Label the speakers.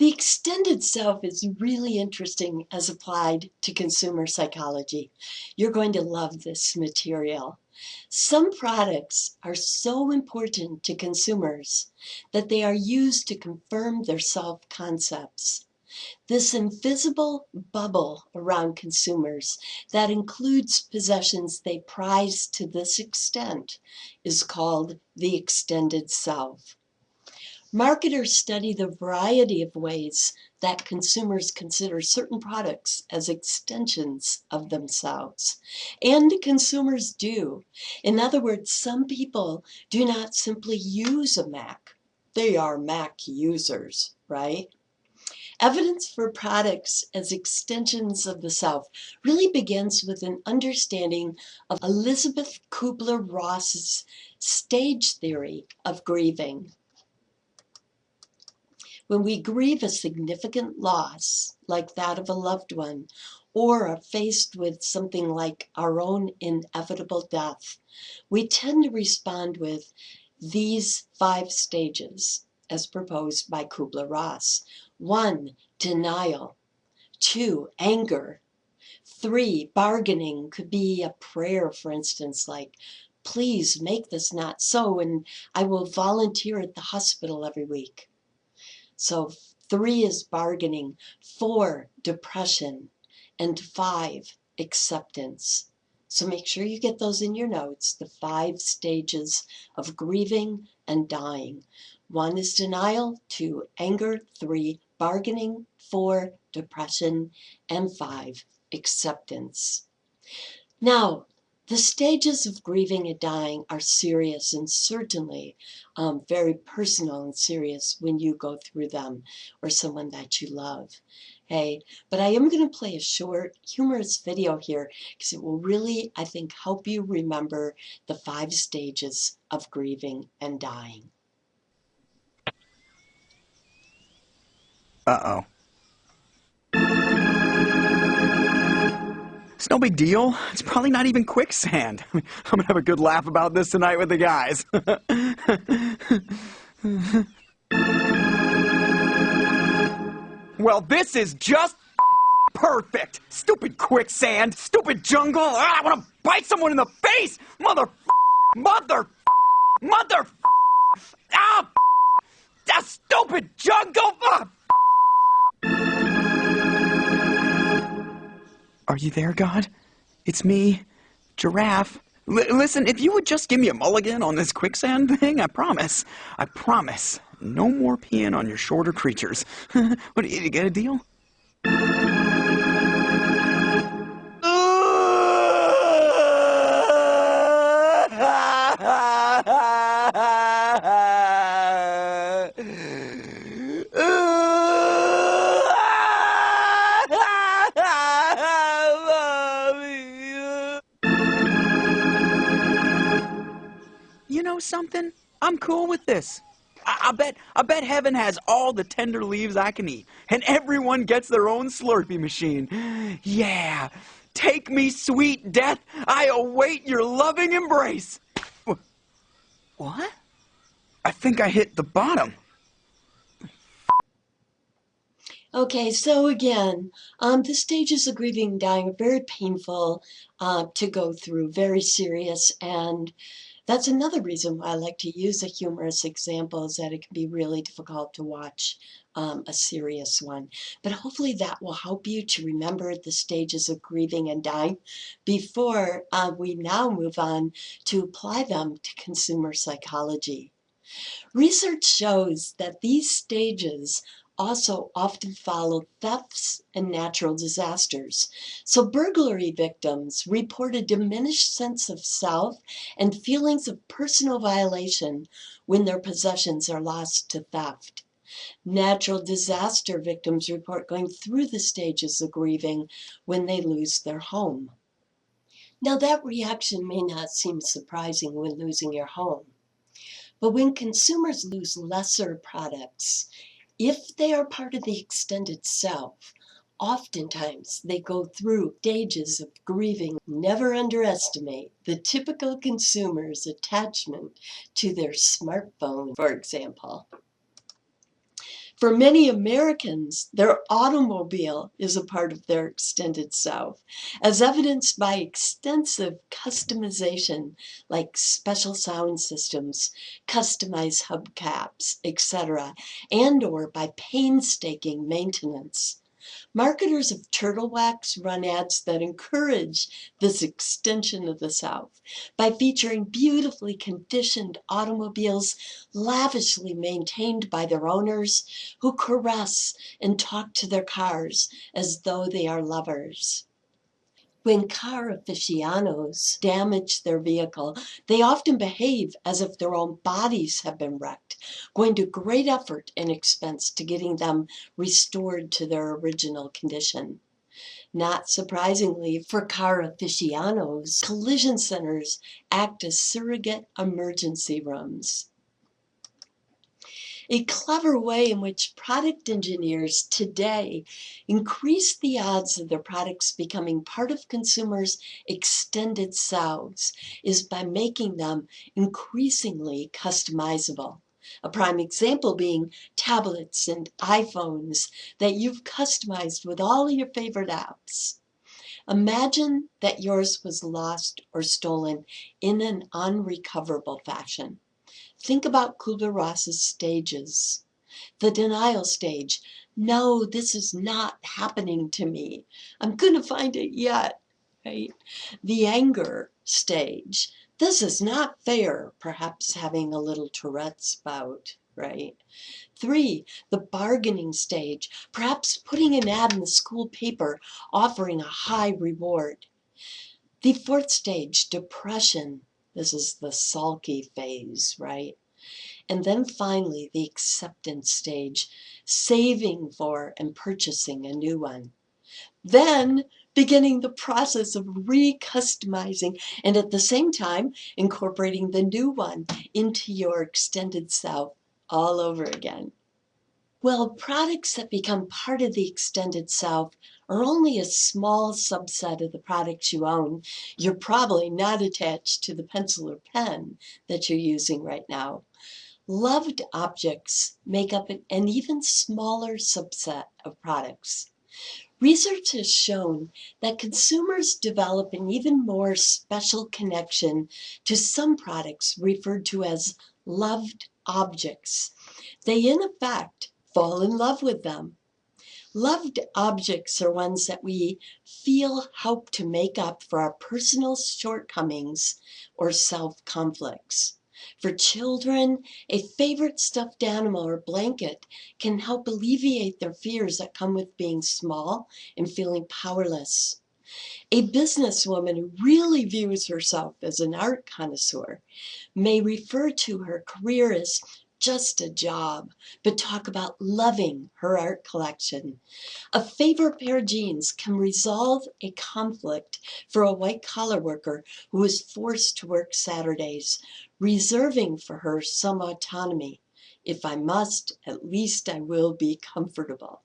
Speaker 1: The extended self is really interesting as applied to consumer psychology. You're going to love this material. Some products are so important to consumers that they are used to confirm their self-concepts. This invisible bubble around consumers that includes possessions they prize to this extent is called the extended self. Marketers study the variety of ways that consumers consider certain products as extensions of themselves. And consumers do. In other words, some people do not simply use a Mac. They are Mac users, right? Evidence for products as extensions of the self really begins with an understanding of Elizabeth Kubler-Ross's stage theory of grieving. When we grieve a significant loss, like that of a loved one, or are faced with something like our own inevitable death, we tend to respond with these 5 stages, as proposed by Kubler-Ross. 1, denial. 2, anger. 3, bargaining. Could be a prayer, for instance, like, please make this not so, and I will volunteer at the hospital every week. So 3 is bargaining, 4, depression, and 5, acceptance. So make sure you get those in your notes, the 5 stages of grieving and dying. 1 is denial, 2, anger, 3, bargaining, 4, depression, and 5, acceptance. Now, the stages of grieving and dying are serious and certainly very personal and serious when you go through them or someone that you love. Hey, but I am going to play a short, humorous video here because it will really, I think, help you remember the 5 stages of grieving and dying.
Speaker 2: Uh-oh. It's no big deal. It's probably not even quicksand. I'm gonna have a good laugh about this tonight with the guys. Well, this is just perfect. Stupid quicksand, stupid jungle. I want to bite someone in the face. Mother, ah, that stupid jungle. Are you there, God? It's me, Giraffe. Listen, if you would just give me a mulligan on this quicksand thing, I promise, no more peeing on your shorter creatures. What, you get a deal? You know something? I'm cool with this. I bet heaven has all the tender leaves I can eat, and everyone gets their own Slurpee machine. Yeah, take me, sweet death. I await your loving embrace. What? I think I hit the bottom.
Speaker 1: Okay, so again, the stages of grieving and dying are very painful to go through, very serious, and that's another reason why I like to use a humorous example, is that it can be really difficult to watch a serious one. But hopefully that will help you to remember the stages of grieving and dying before we now move on to apply them to consumer psychology. Research shows that these stages also often follow thefts and natural disasters. So burglary victims report a diminished sense of self and feelings of personal violation when their possessions are lost to theft. Natural disaster victims report going through the stages of grieving when they lose their home. Now that reaction may not seem surprising when losing your home, but when consumers lose lesser products, if they are part of the extended self, oftentimes they go through stages of grieving. Never underestimate the typical consumer's attachment to their smartphone, for example. For many Americans, their automobile is a part of their extended South, as evidenced by extensive customization like special sound systems, customized hubcaps, etc., and/or by painstaking maintenance. Marketers of turtle wax run ads that encourage this extension of the South by featuring beautifully conditioned automobiles lavishly maintained by their owners who caress and talk to their cars as though they are lovers. When car aficionados damage their vehicle, they often behave as if their own bodies have been wrecked, going to great effort and expense to getting them restored to their original condition. Not surprisingly, for car aficionados, collision centers act as surrogate emergency rooms. A clever way in which product engineers today increase the odds of their products becoming part of consumers' extended selves is by making them increasingly customizable. A prime example being tablets and iPhones that you've customized with all your favorite apps. Imagine that yours was lost or stolen in an unrecoverable fashion. Think about Kubler-Ross's stages. The denial stage. No, this is not happening to me. I'm going to find it yet, right? The anger stage. This is not fair, perhaps having a little Tourette's bout, right? 3, the bargaining stage, perhaps putting an ad in the school paper offering a high reward. The 4th stage, depression. This is the sulky phase, right? And then finally, the acceptance stage, saving for and purchasing a new one. Then beginning the process of recustomizing and at the same time incorporating the new one into your extended self all over again. Well, products that become part of the extended self are only a small subset of the products you own. You're probably not attached to the pencil or pen that you're using right now. Loved objects make up an even smaller subset of products. Research has shown that consumers develop an even more special connection to some products referred to as loved objects. They, in effect, fall in love with them. Loved objects are ones that we feel help to make up for our personal shortcomings or self-conflicts. For children, a favorite stuffed animal or blanket can help alleviate their fears that come with being small and feeling powerless. A businesswoman who really views herself as an art connoisseur may refer to her career as just a job, but talk about loving her art collection. A favorite pair of jeans can resolve a conflict for a white-collar worker who is forced to work Saturdays, reserving for her some autonomy. If I must, at least I will be comfortable.